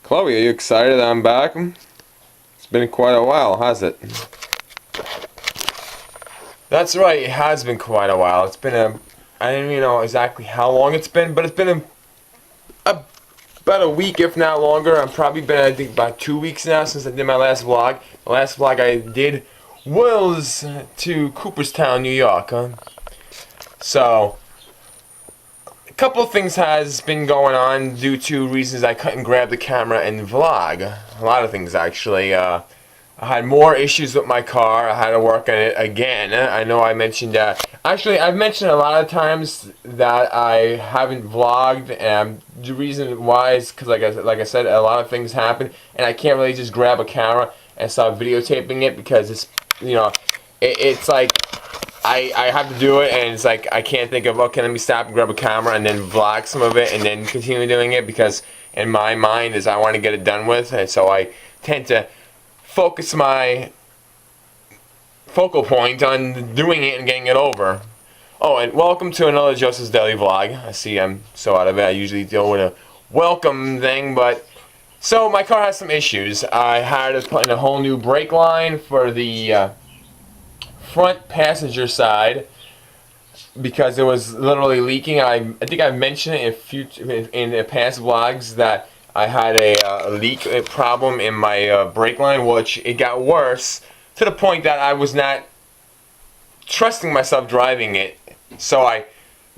Chloe, are you excited that I'm back? It's been quite a while, has it? That's right, it has been quite a while. It's been I don't even know exactly how long it's been, but it's been about a week, if not longer. I've probably been, I think, about 2 weeks now since I did my last vlog. The last vlog I did was to Cooperstown, New York. So, a couple of things has been going on due to reasons I couldn't grab the camera and vlog. A lot of things, actually. I had more issues with my car. I had to work on it again. I know I mentioned that. Actually, I've mentioned a lot of times that I haven't vlogged, and the reason why is because, like I said, a lot of things happen, and I can't really just grab a camera and start videotaping it because it's, it's like I have to do it, and it's like I can't think of, okay, let me stop and grab a camera and then vlog some of it and then continue doing it, because in my mind is I want to get it done with, and so I tend to focus my focal point on doing it and getting it over. Oh, and welcome to another Joseph's Daily Vlog. I see I'm so out of it. I usually deal with a welcome thing, but so my car has some issues. I had to put in a whole new brake line for the front passenger side because it was literally leaking. I think I've mentioned it in the past vlogs that I had a leak problem in my brake line, which it got worse to the point that I was not trusting myself driving it. So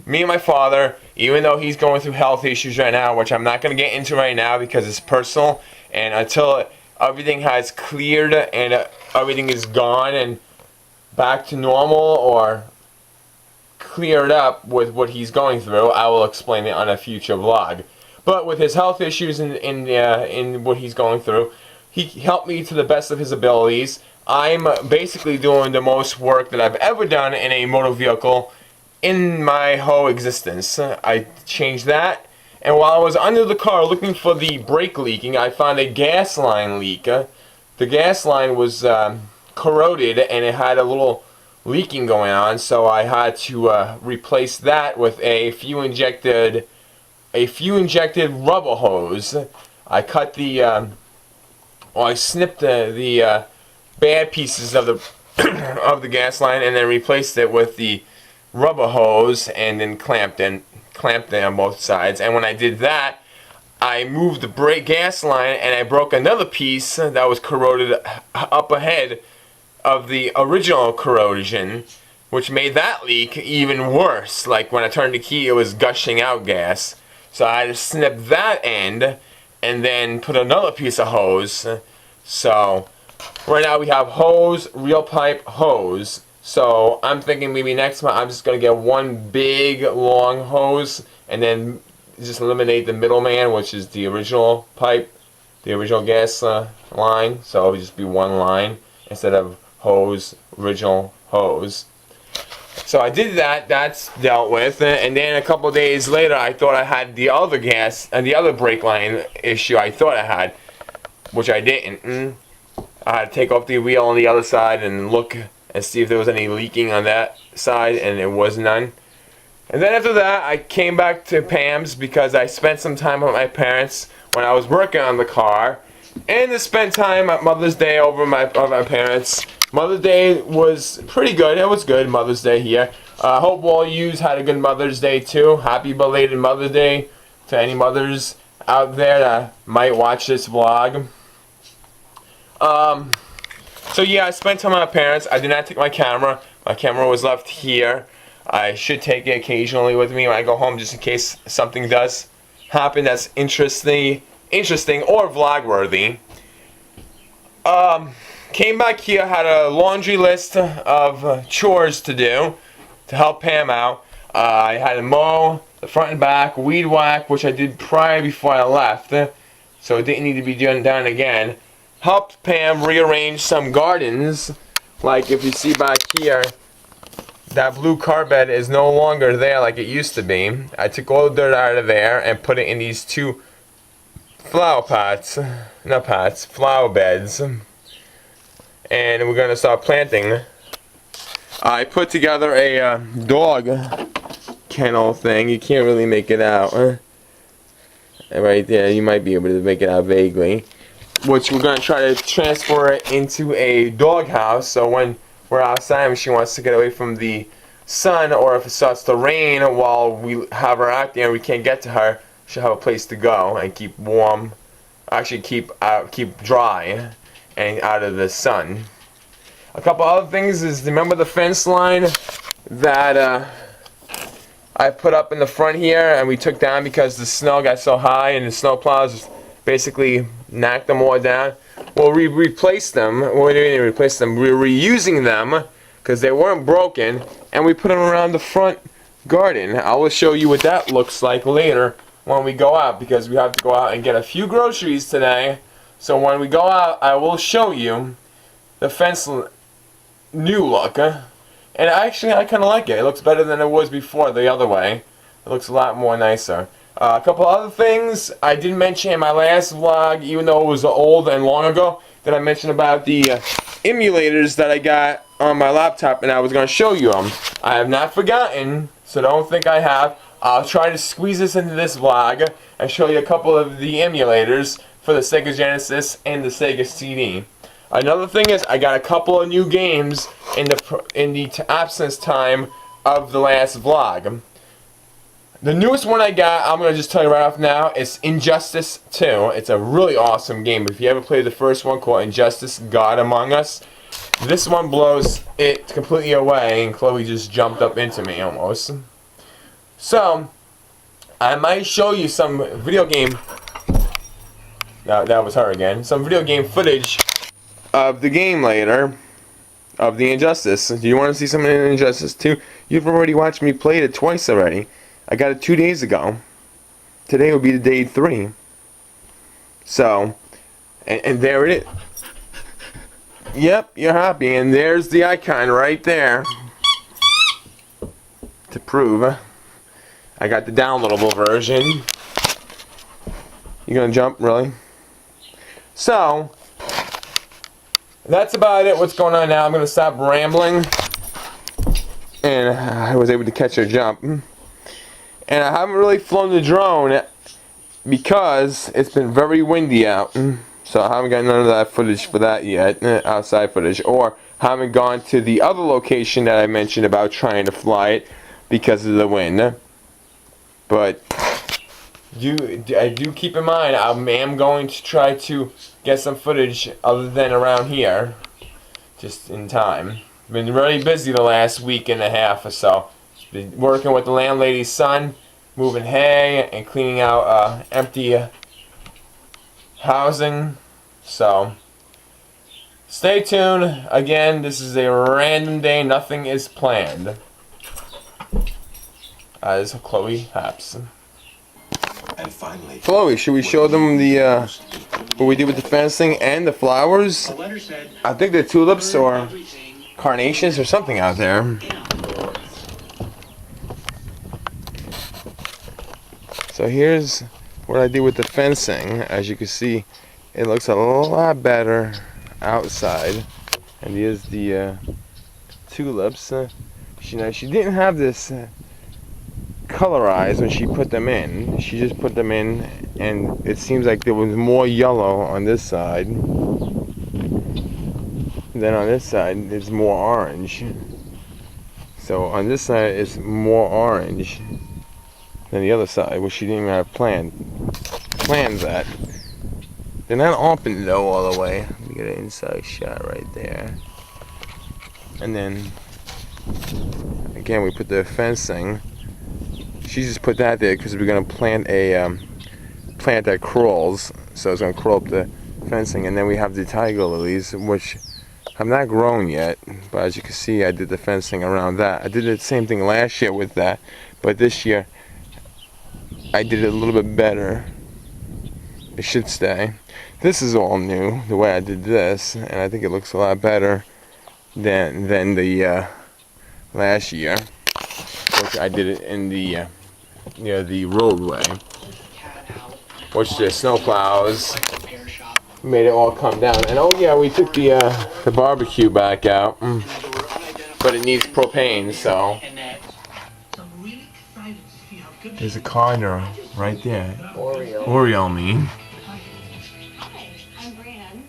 me and my father, even though he's going through health issues right now, which I'm not going to get into right now because it's personal, and until everything has cleared and everything is gone and back to normal or cleared up with what he's going through, I will explain it on a future vlog. But with his health issues in what he's going through, he helped me to the best of his abilities. I'm basically doing the most work that I've ever done in a motor vehicle in my whole existence. I changed that, and while I was under the car looking for the brake leaking, I found a gas line leak. The gas line was corroded and it had a little leaking going on, so I had to replace that with a few injected rubber hose. I cut I snipped the bad pieces of the of the gas line and then replaced it with the rubber hose, and then clamped it on both sides. And when I did that, I moved the gas line and I broke another piece that was corroded up ahead of the original corrosion, which made that leak even worse. Like when I turned the key, it was gushing out gas. So I had to snip that end and then put another piece of hose. So right now we have hose, real pipe, hose. So I'm thinking maybe next month I'm just going to get one big long hose and then just eliminate the middleman, which is the original pipe, the original gas line. So it'll just be one line instead of hose, original hose. So I did that, that's dealt with, and then a couple days later I thought I had the other gas and the other brake line issue I thought I had, which I didn't. I had to take off the wheel on the other side and look and see if there was any leaking on that side, and there was none. And then after that I came back to Pam's because I spent some time with my parents when I was working on the car, and to spend time at Mother's Day over my parents. Mother's Day was pretty good. It was good, Mother's Day here. I hope all yous had a good Mother's Day too. Happy belated Mother's Day to any mothers out there that might watch this vlog. So yeah, I spent time with my parents. I did not take my camera. My camera was left here. I should take it occasionally with me when I go home, just in case something does happen that's interesting or vlog worthy. Came back here, had a laundry list of chores to do to help Pam out. I had to mow the front and back, weed whack, which I did prior before I left, so it didn't need to be done again. Helped Pam rearrange some gardens, like if you see back here, that blue carpet is no longer there like it used to be. I took all the dirt out of there and put it in these two flower beds. And we're going to start planting. I put together a dog kennel thing. You can't really make it out. right there. You might be able to make it out vaguely. Which we're gonna try to transfer it into a doghouse. So when we're outside and she wants to get away from the sun, or if it starts to rain while we have her out there and we can't get to her, she'll have a place to go and keep warm. Actually, keep dry and out of the sun. A couple other things is, remember the fence line that I put up in the front here and we took down because the snow got so high and the snow plows basically knocked them all down? Well, we replaced them. Well, we didn't replace them. We were reusing them because they weren't broken, and we put them around the front garden. I will show you what that looks like later when we go out, because we have to go out and get a few groceries today. So when we go out, I will show you the fence new look. And actually, I kind of like it. It looks better than it was before the other way. It looks a lot more nicer. A couple other things I didn't mention in my last vlog, even though it was old and long ago, that I mentioned about the emulators that I got on my laptop, and I was going to show you them. I have not forgotten, so don't think I have. I'll try to squeeze this into this vlog and show you a couple of the emulators for the Sega Genesis and the Sega CD. Another thing is, I got a couple of new games in the absence time of the last vlog. The newest one I got, I'm going to just tell you right off now, is Injustice 2. It's a really awesome game. If you ever played the first one called Injustice God Among Us, this one blows it completely away, and Chloe just jumped up into me almost. So, I might show you some video game, that was her again, some video game footage of the game later, of the Injustice. Do you want to see something in Injustice 2? You've already watched me play it twice already. I got it 2 days ago. Today will be the day 3. So, and there it is. Yep, you're happy. And there's the icon right there. To prove. I got the downloadable version. You gonna jump, really? So, that's about it. What's going on now? I'm gonna stop rambling. And I was able to catch a jump. And I haven't really flown the drone because it's been very windy out. So I haven't got none of that footage for that yet, outside footage. Or haven't gone to the other location that I mentioned about trying to fly it because of the wind. But I do keep in mind, I am going to try to get some footage other than around here. Just in time. Been really busy the last week and a half or so. Been working with the landlady's son, moving hay and cleaning out empty housing. So, stay tuned. Again, this is a random day. Nothing is planned. This is Chloe Haps. And finally, Chloe, should we show them the what we did with the fencing and the flowers? I think they're tulips or carnations or something out there. So here's what I did with the fencing. As you can see, it looks a lot better outside. And here's the tulips. She didn't have this colorized when she put them in. She just put them in, and it seems like there was more yellow on this side. Then on this side, there's more orange. So on this side, it's more orange than the other side, which she didn't even have plans at. They're not open though all the way. Let me get an inside shot right there. And then again, we put the fencing. She just put that there because we're gonna plant a plant that crawls, so it's gonna crawl up the fencing. And then we have the tiger lilies, which have not grown yet, but as you can see, I did the fencing around that. I did the same thing last year with that, but this year I did it a little bit better. It should stay. This is all new, the way I did this, and I think it looks a lot better than the last year, which I did it in the near the roadway, which the snow plows made it all come down. And oh yeah, we took the barbecue back out, but it needs propane, so. There's a car right there. Oreo. Oreo mean? Hi, I'm Brian.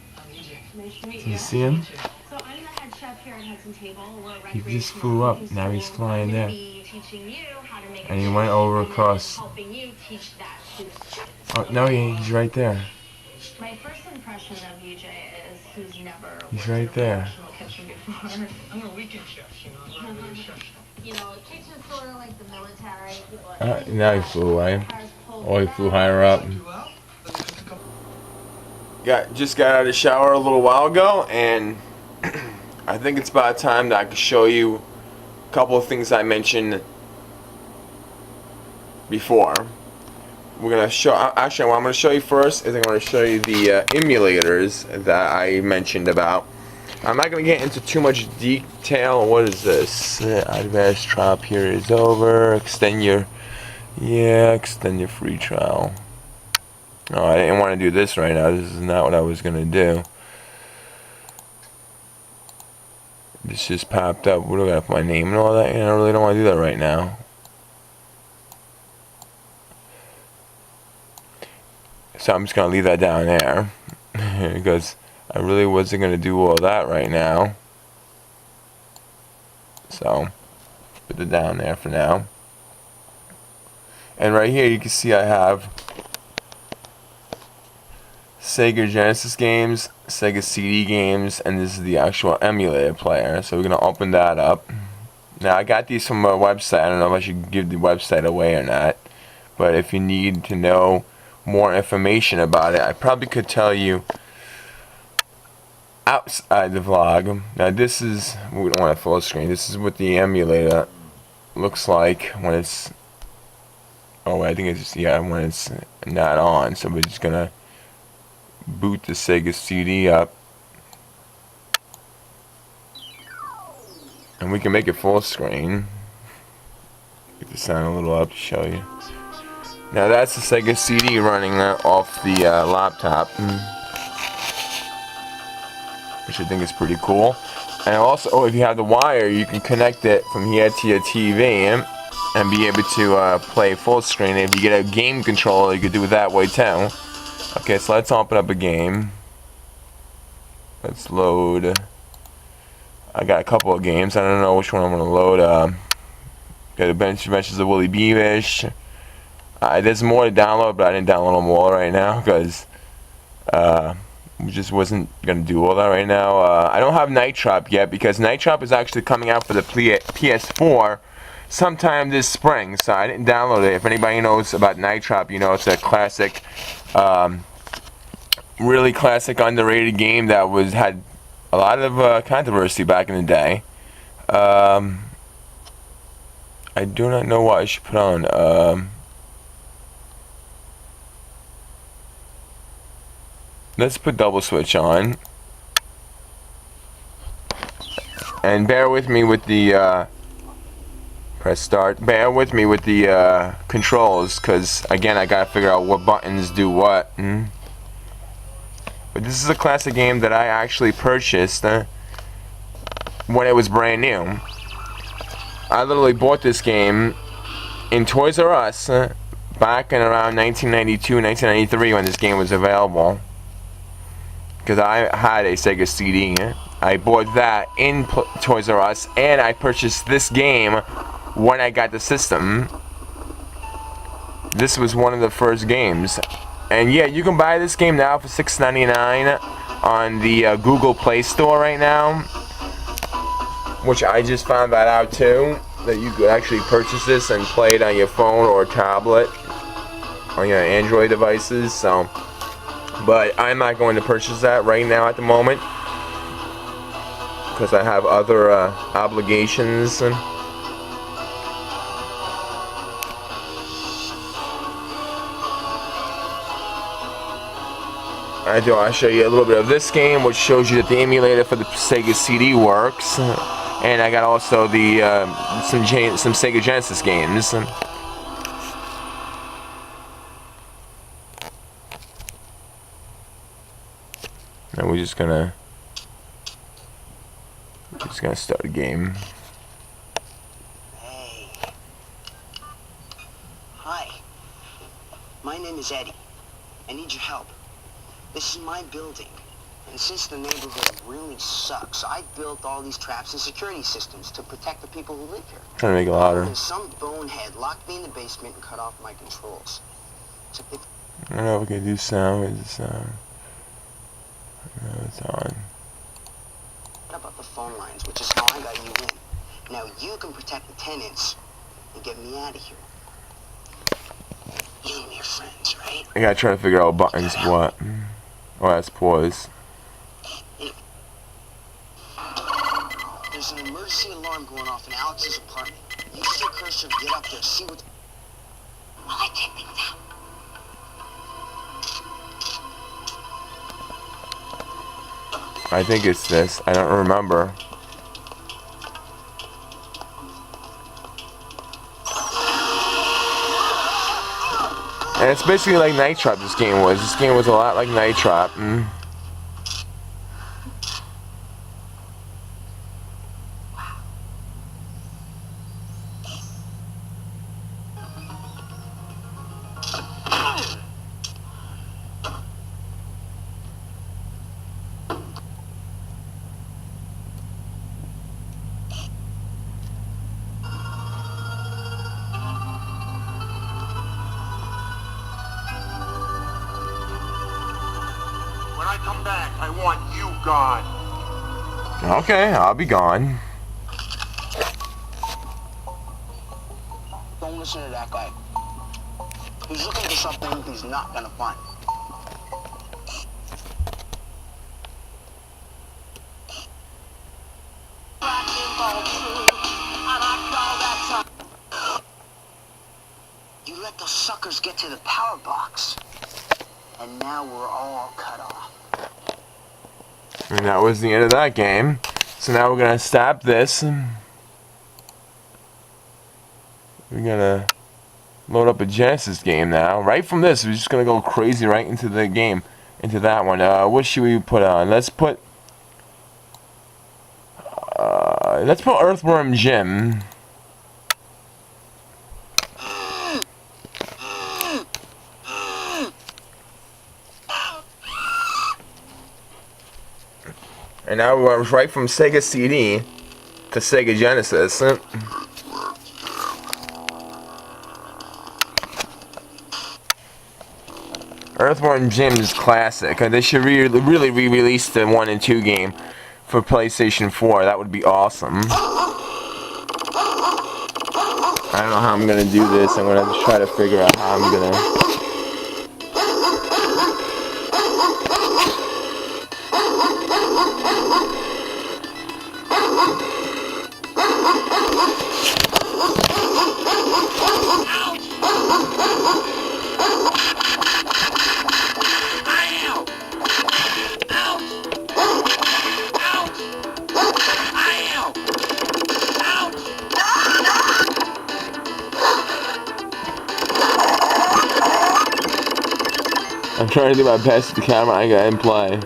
Nice to meet Do you. you see him? So I'm the head chef here at Hudson Table. We're a He just recreational flew up. cooking Now he's school. flying I'm gonna there. be teaching you how to make a And he dish, went over and then across. helping you teach that to the students. Oh, no, he's right there. My first impression of you, Jay, is he's never He's worked right in a there. professional kitchen before. I'm a weekend chef, you know, I'm not really a chef. You know, a kitchen's sort of like the military. People Now he flew away. Oh, he flew higher up. Just got out of the shower a little while ago, and I think it's about time that I could show you a couple of things I mentioned before. We're gonna show. Actually, what I'm gonna show you first is I'm gonna show you the emulators that I mentioned about. I'm not gonna get into too much detail. What is this? Advanced trial period is over. Extend your free trial. No, I didn't want to do this right now. This is not what I was gonna do. This just popped up. What do I got for my name and all that? And I really don't want to do that right now. So I'm just gonna leave that down there because I really wasn't gonna do all that right now. So put it down there for now. And right here you can see I have Sega Genesis games, Sega CD games, and this is the actual emulator player. So we're gonna open that up. Now I got these from a website. I don't know if I should give the website away or not, but if you need to know more information about it, I probably could tell you outside the vlog. Now this is, we don't want a full screen. This is what the emulator looks like when it's, oh I think it's, yeah, when it's not on. So we're just gonna boot the Sega CD up, and we can make it full screen. Get the sound a little up to show you. Now that's the Sega CD running off the laptop, which I think is pretty cool. And also, if you have the wire, you can connect it from here to your TV and be able to play full screen. If you get a game controller, you could do it that way too. Okay, so let's open up a game. Let's load. I got a couple of games. I don't know which one I'm gonna load. Got Adventures of Willy Beavish. There's more to download, but I didn't download them all right now because we just wasn't gonna do all that right now. I don't have Night Trap yet because Night Trap is actually coming out for the PS4 sometime this spring, so I didn't download it. If anybody knows about Night Trap, you know it's a classic, really classic, underrated game that had a lot of controversy back in the day. I do not know what I should put on. Let's put Double Switch on. And bear with me with the, press start. Bear with me with the controls, because again, I gotta figure out what buttons do what. But this is a classic game that I actually purchased when it was brand new. I literally bought this game in Toys R Us back in around 1992, 1993 when this game was available. Because I had a Sega CD. I bought that in Toys R Us, and I purchased this game when I got the system. This was one of the first games. And yeah, you can buy this game now for $6.99 on the Google Play Store right now. Which I just found that out too, that you could actually purchase this and play it on your phone or tablet, on your Android devices. So, but I'm not going to purchase that right now at the moment because I have other obligations. I'll show you a little bit of this game, which shows you that the emulator for the Sega CD works. And I got also the some Sega Genesis games. And we're just gonna start a game. Hey. Hi. My name is Eddie. I need your help. This is my building. And since the neighborhood really sucks, I built all these traps and security systems to protect the people who live here. Trying to make it louder. And some bonehead locked me in the basement and cut off my controls. So if I don't know if we can do sound. Where's the sound? No, it's on. about the phone lines, which is how I got you in. Now you can protect the tenants and get me out of here. You and your friends, right? I gotta try to figure out what buttons what. Oh, that's pause. There's an emergency alarm going off in Alex's apartment. You see a cursor, get up there, see what... While I check things out. I think it's this. I don't remember. And it's basically like Night Trap, this game was. This game was a lot like Night Trap. When I come back, I want you gone. Okay, I'll be gone. Don't listen to that guy. He's looking for something he's not gonna find. You let those suckers get to the power box. And now we're all cut off. And that was the end of that game. So now we're gonna stop this. We're gonna load up a Genesis game now. Right from this, we're just gonna go crazy right into the game, into that one. What should we put on? Let's put Earthworm Jim. And now we're right from Sega CD to Sega Genesis. Earthworm Jim is classic. They should really re-release the 1 and 2 game for PlayStation 4. That would be awesome. I don't know how I'm gonna do this. I'm gonna have to try to figure out how I'm gonna. I'm trying to do my best with the camera I got in play.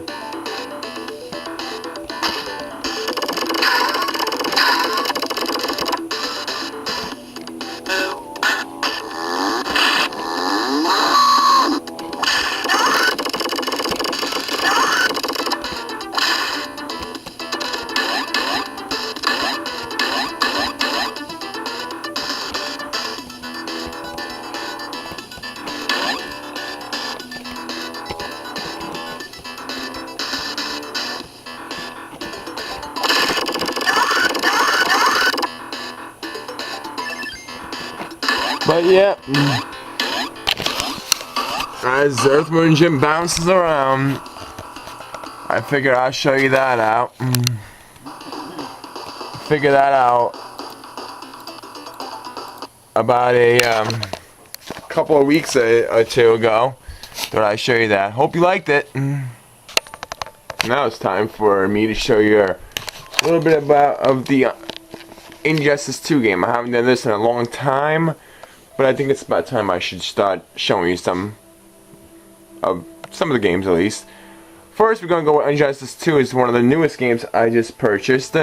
But yeah, as Earthworm Jim bounces around, I figure I'll show you that out. Figure that out about a couple of weeks or two ago. Thought I'd show you that. Hope you liked it. Now it's time for me to show you a little bit of the Injustice 2 game. I haven't done this in a long time, but I think it's about time I should start showing you some of the games at least. First, we're going to go with Injustice 2. It's one of the newest games I just purchased.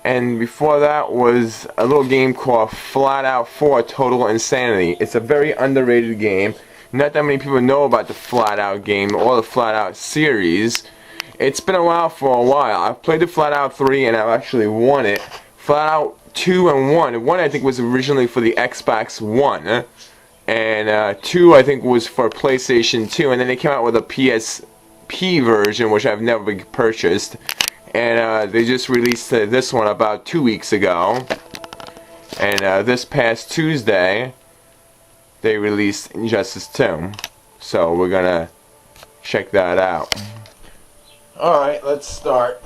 And before that was a little game called Flat Out 4 Total Insanity. It's a very underrated game. not that many people know about the Flat Out game or the Flat Out series. It's been a while for a while. I've played the Flat Out 3 and I've actually won it. Flat Out 2 and 1. 1 I think was originally for the Xbox One. And 2 I think was for PlayStation 2. And then they came out with a PSP version, which I've never purchased. And they just released this one about 2 weeks ago. And this past Tuesday, they released Injustice 2. So we're gonna check that out. Alright, let's start.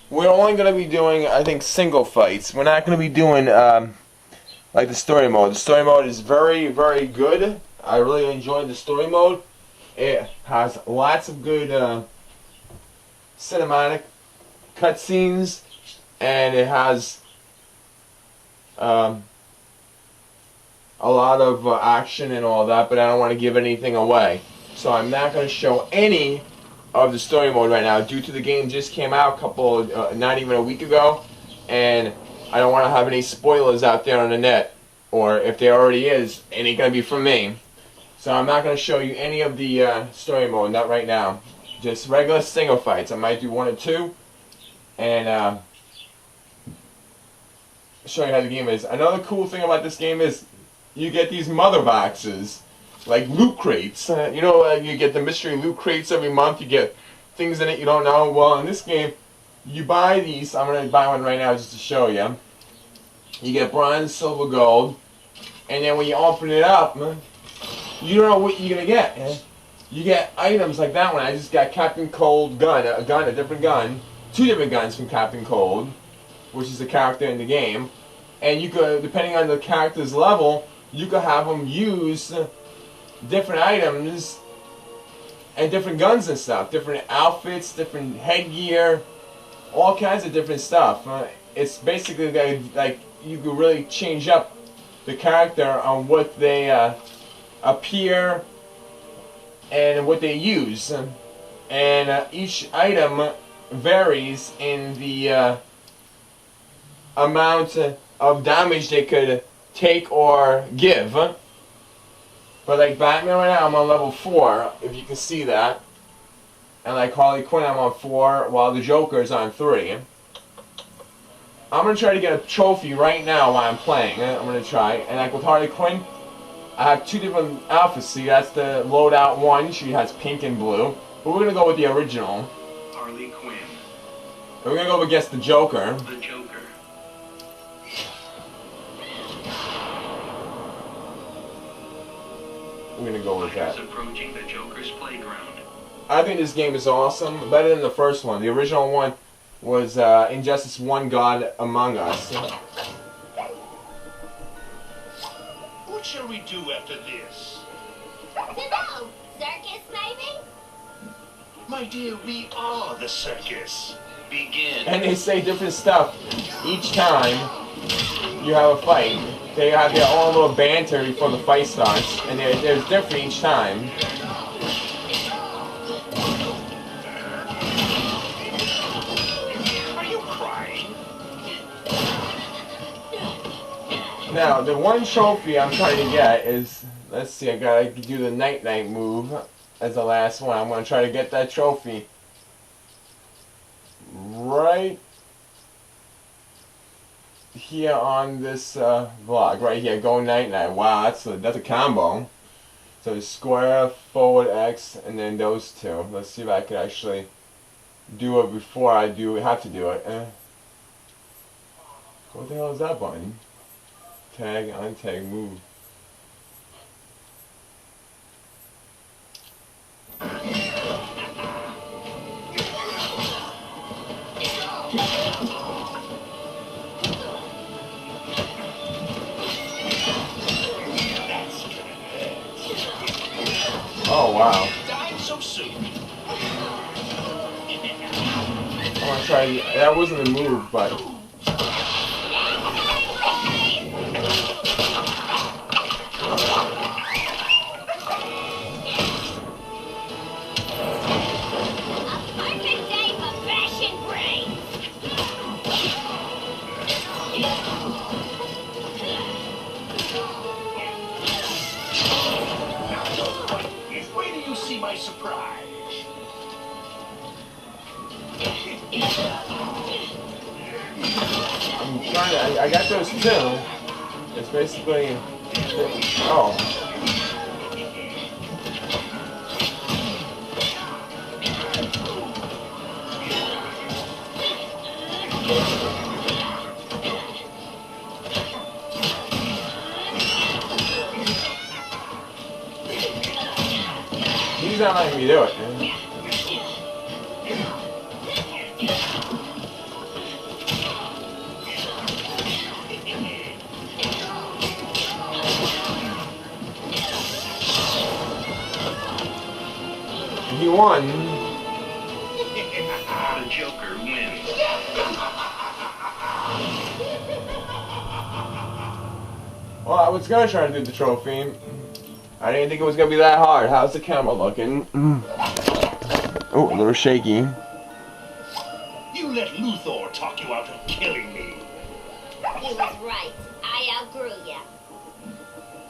We're only gonna be doing, I think, single fights. We're not gonna be doing like the story mode. The story mode is very, very good. I really enjoyed the story mode. It has lots of good cinematic cutscenes, and it has a lot of action and all that, but I don't want to give anything away. So I'm not going to show any of the story mode right now, due to the game just came out not even a week ago, and I don't want to have any spoilers out there on the net, or if there already is, it ain't going to be from me. So I'm not going to show you any of the story mode, not right now. Just regular single fights. I might do 1 or 2, and show you how the game is. Another cool thing about this game is you get these mother boxes, like loot crates. You know, you get the mystery loot crates every month. You get things in it you don't know. Well, in this game, you buy these. I'm going to buy one right now just to show you. You get bronze, silver, gold, and then when you open it up, you don't know what you're going to get. You get items like that one. I just got Captain Cold gun, a different gun. 2 different guns from Captain Cold, which is the character in the game. And you could, depending on the character's level, you could have them use different items and different guns and stuff. Different outfits, different headgear, all kinds of different stuff. It's basically like you could really change up the character on what they appear and what they use, and each item varies in the amount of damage they could take or give. But like Batman right now, I'm on level 4, if you can see that, and like Harley Quinn, I'm on 4, while the Joker's on 3. I'm gonna try to get a trophy right now while I'm playing. I'm gonna try, and like with Harley Quinn, I have 2 different outfits. See, that's the loadout one. She has pink and blue. But we're going to go with the original. Harley Quinn. We're going to go against the Joker. The Joker. We're going to go with that. Approaching the Joker's playground. I think this game is awesome. Better than the first one. The original one was Injustice 1 God Among Us. What shall we do after this? Dunno. Circus, maybe? My dear, we are the circus. Begin. And they say different stuff each time you have a fight. They have their own little banter before the fight starts, and there's different each time. Are you crying? Now, the one trophy I'm trying to get is, let's see, I gotta do the night-night move as the last one. I'm gonna try to get that trophy right here on this vlog, right here, go night-night. Wow, that's a combo. So square, forward, X, and then those 2. Let's see if I can actually do it before I have to do it. What the hell is that button? Tag, untag, move. Oh wow. Died so soon. I want to try. That wasn't a move, but. Perfect day for bashing brains. by surprise. I'm trying to. I got those two. It's basically. Oh. He's not letting me do it, man. He won. The Joker wins. Well, I was gonna try to do the trophy. I didn't think it was gonna be that hard. How's the camera looking? Oh, a little shaky. You let Luthor talk you out of killing me. He was right. I outgrew you.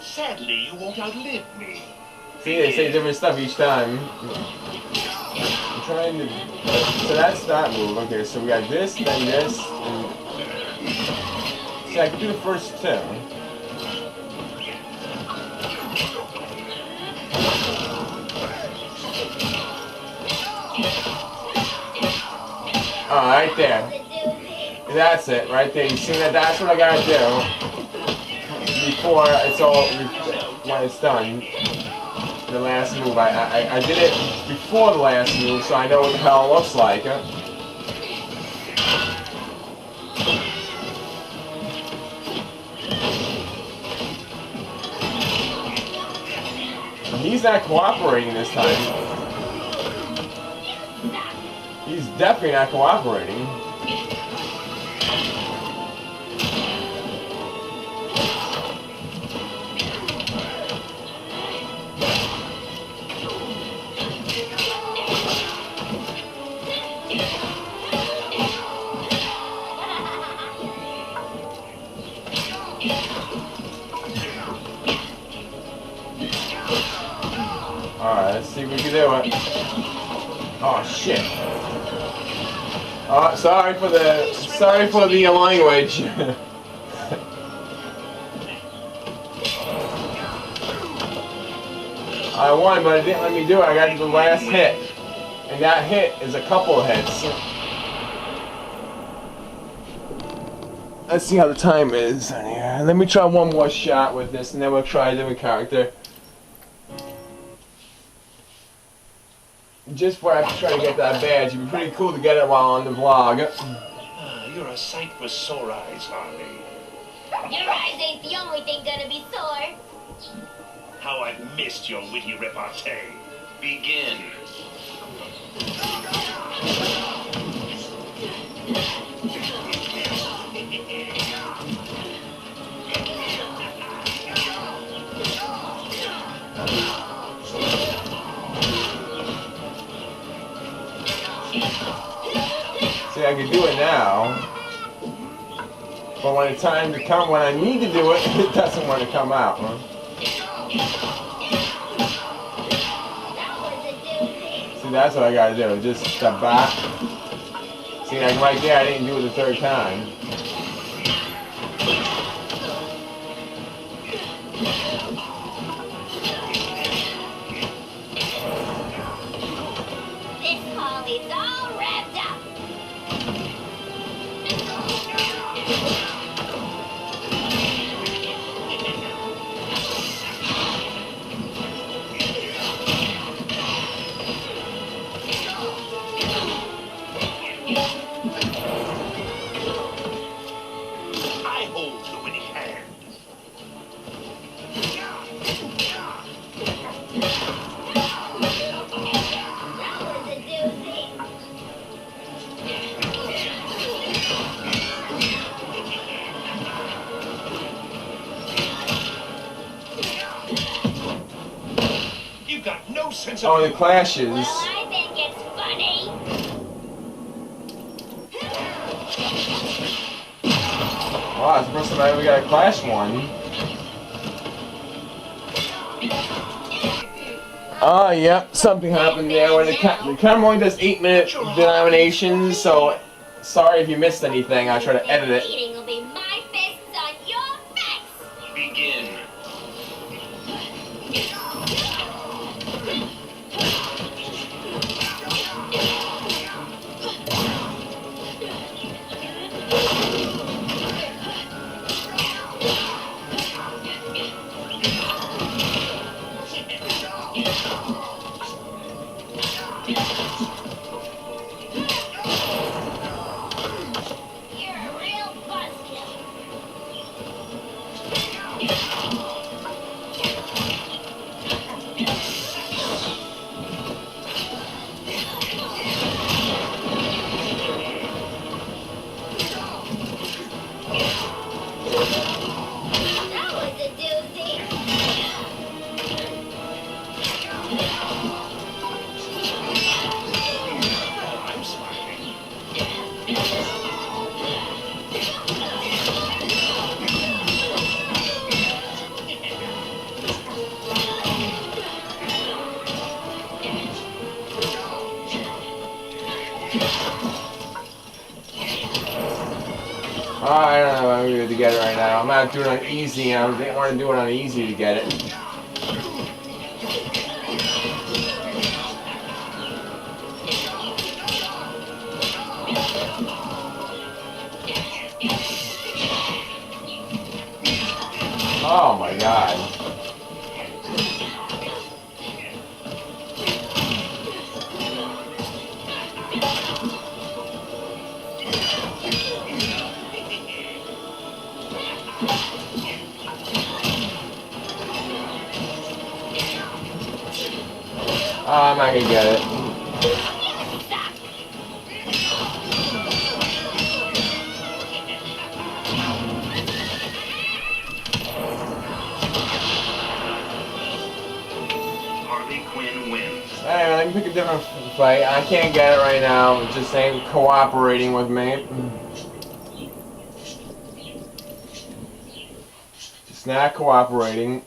Sadly, you won't outlive me. See, they say different stuff each time. I'm trying to. So that's that move. Okay, so we got this, then this, and. See, I can do the first two. Oh, right there. That's it, right there. You see that? That's what I gotta do before it's all when it's done. The last move. I did it before the last move, so I know what the hell it looks like. He's not cooperating this time. He's definitely not cooperating. Alright, let's see if we can do it. Oh shit. Oh, sorry for the language. I won, but it didn't let me do it. I got to the last hit. And that hit is a couple of hits. Let's see how the time is on here. Let me try one more shot with this, and then we'll try a different character. Just before I have to try to get that badge, it'd be pretty cool to get it while on the vlog. You're a sight for sore eyes, Harley. Your eyes ain't the only thing gonna be sore. How I've missed your witty repartee. Begin. See, I can do it now. But when it's time to come, when I need to do it, it doesn't want to come out. Huh? See, that's what I gotta do. Just step back. See, like right there, I didn't do it the third time. This Holly's all wrapped up. I hold the winning hand. That was a doozy. You've got no sense of Oh, the humor. clashes. Well, I think it's funny. Wow, it's the first time I ever got a clash one. Oh, yep, something happened there when the camera only does 8-minute denominations, so sorry if you missed anything. I'll try to edit it. Eating will be my fists on your face. Begin. You're a real buzzkill. That was a doozy. I'm smiling. I don't know if I'm good to get it right now. I'm not doing it on easy, and I didn't want to do it on easy to get it. Oh my god. Oh, I'm not gonna get it. Harley Quinn wins. Anyway, let me pick a different fight. I can't get it right now. It's just saying cooperating with me. Just not cooperating.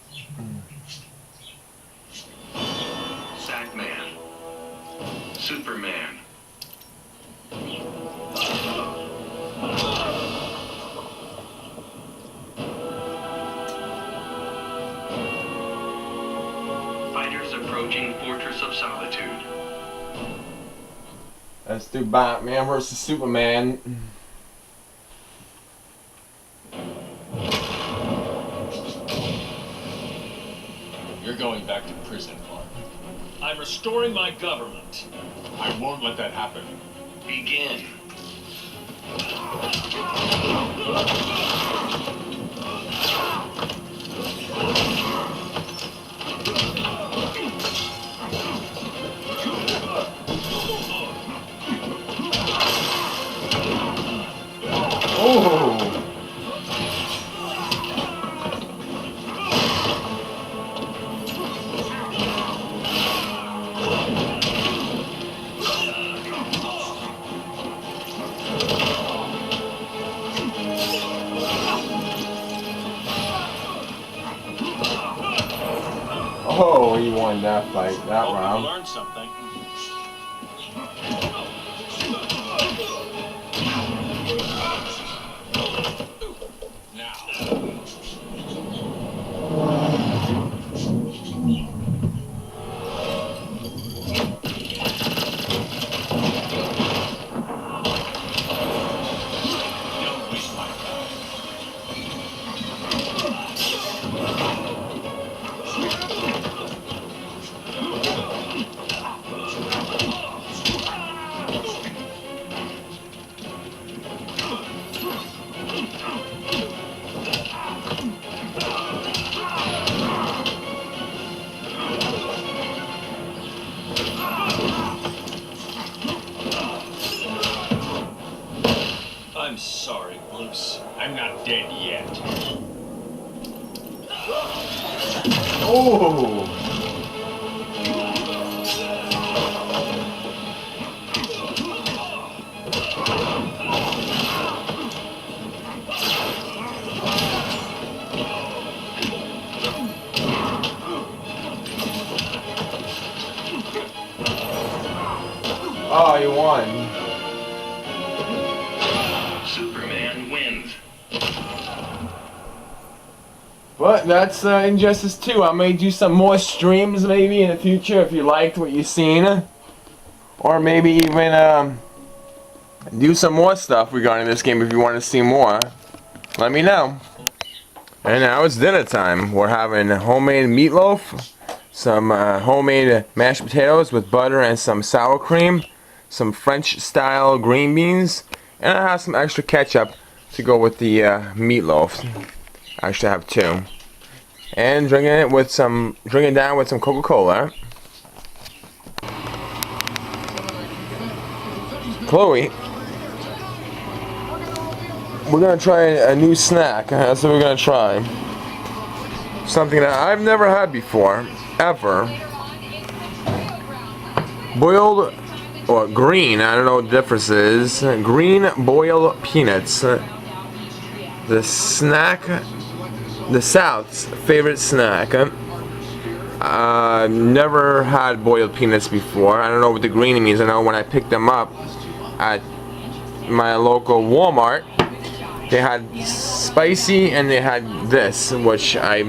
Sackman. Superman. Fighters approaching Fortress of Solitude. Let's do Batman versus Superman. You're going back to prison, Clark. I'm restoring my government. I won't let that happen. Begin. Oh! Oh, he won that fight, that Hope you round. learned something. Don't waste my time. I'm sorry, Bruce. I'm not dead yet. Oh! Oh, you won. Superman wins. But that's Injustice 2. I may do some more streams maybe in the future if you liked what you've seen. Or maybe even do some more stuff regarding this game if you want to see more. Let me know. And now it's dinner time. We're having homemade meatloaf, some homemade mashed potatoes with butter and some sour cream, some French style green beans, and I have some extra ketchup to go with the meatloaf. I actually have 2. And drinking it down with some Coca-Cola. Chloe, we're gonna try a new snack. That's what we're gonna try. Something that I've never had before, ever. Boiled or green, I don't know what the difference is. Green boiled peanuts. The snack, the South's favorite snack. Never had boiled peanuts before. I don't know what the green means. I know when I picked them up at my local Walmart, they had spicy and they had this, which I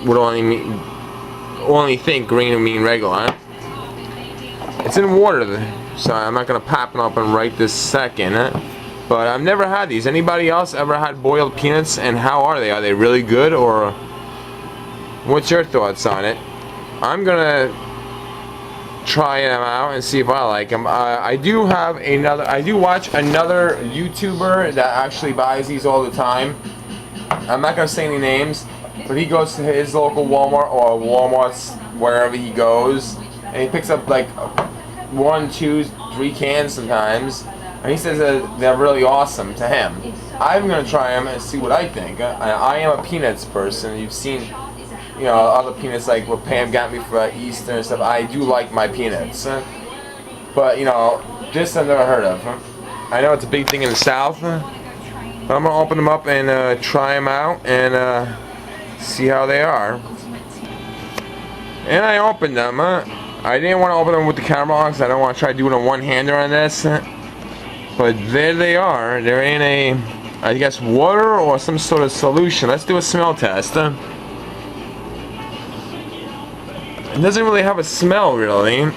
would only think green would mean regular. It's in water, so I'm not gonna pop it open right this second. But I've never had these. Anybody else ever had boiled peanuts, and how are they? Are they really good, or what's your thoughts on it? I'm gonna try them out and see if I like them. I do watch another YouTuber that actually buys these all the time. I'm not gonna say any names, but he goes to his local Walmart or Walmart's wherever he goes, and he picks up like 1, 2, 3 cans sometimes, and he says that they're really awesome to him. I'm gonna try them and see what I think. I am a peanuts person. You've seen, you know, other peanuts like what Pam got me for Easter and stuff. I do like my peanuts, but you know, this I've never heard of. I know it's a big thing in the South, but I'm gonna open them up and try them out and see how they are. And I opened them. I didn't want to open them with the camera on because I don't want to try doing a one-hander on this. But there they are. They're in a, I guess, water or some sort of solution. Let's do a smell test. It doesn't really have a smell, really.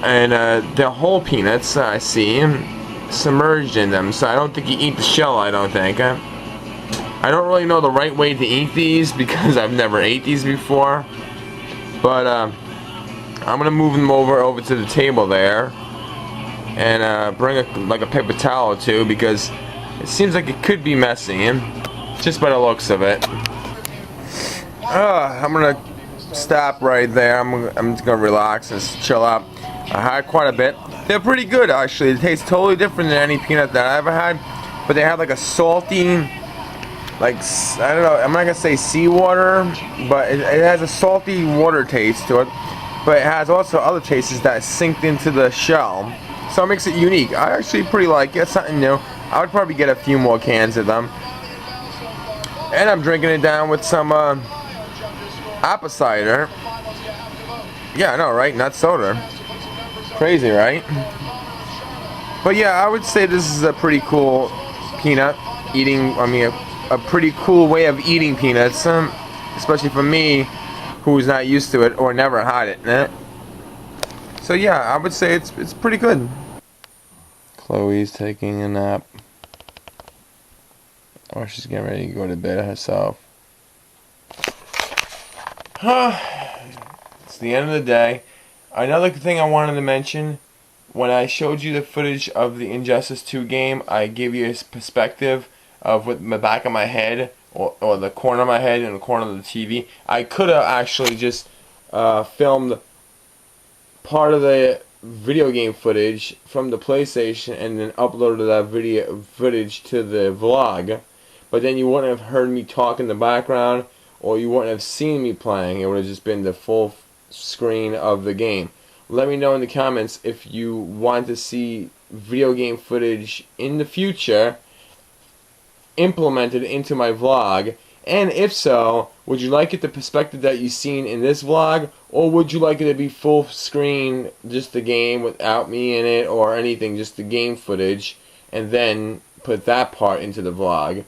And they're whole peanuts, I see, submerged in them. So I don't think you eat the shell, I don't think. I don't really know the right way to eat these because I've never ate these before. But I'm going to move them over to the table there. And bring a paper towel or two because it seems like it could be messy, just by the looks of it. I'm gonna stop right there. I'm just gonna relax and chill out. I had quite a bit. They're pretty good actually. It tastes totally different than any peanut that I ever had, but they have like a salty, like, I don't know. I'm not gonna say seawater, but it has a salty water taste to it. But it has also other tastes that sink into the shell. So it makes it unique. I actually pretty like it. It's something new. I would probably get a few more cans of them. And I'm drinking it down with some apple cider. Yeah, I know, right? Not soda. Crazy, right? But yeah, I would say this is a pretty cool peanut eating. I mean, a pretty cool way of eating peanuts, especially for me, who's not used to it or never had it. So yeah, I would say it's pretty good. Chloe's taking a nap. Or she's getting ready to go to bed herself. It's the end of the day. Another thing I wanted to mention, when I showed you the footage of the Injustice 2 game, I gave you a perspective of what the back of my head, or the corner of my head and the corner of the TV. I could have actually just filmed part of the video game footage from the PlayStation and then uploaded that video footage to the vlog, but then you wouldn't have heard me talk in the background, or you wouldn't have seen me playing. It would have just been the full screen of the game. Let me know in the comments if you want to see video game footage in the future implemented into my vlog, And if so, would you like it the perspective that you've seen in this vlog, or would you like it to be full screen, just the game without me in it or anything, just the game footage, and then put that part into the vlog?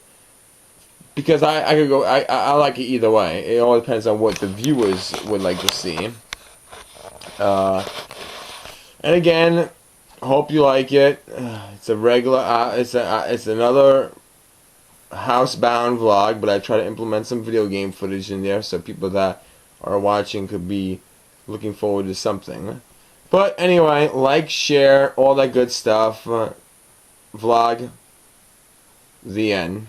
Because I could go, I like it either way. It all depends on what the viewers would like to see. And again, hope you like it. It's a regular, it's another housebound vlog, but I try to implement some video game footage in there so people that are watching could be looking forward to something. But anyway, like, share, all that good stuff. Vlog, the end.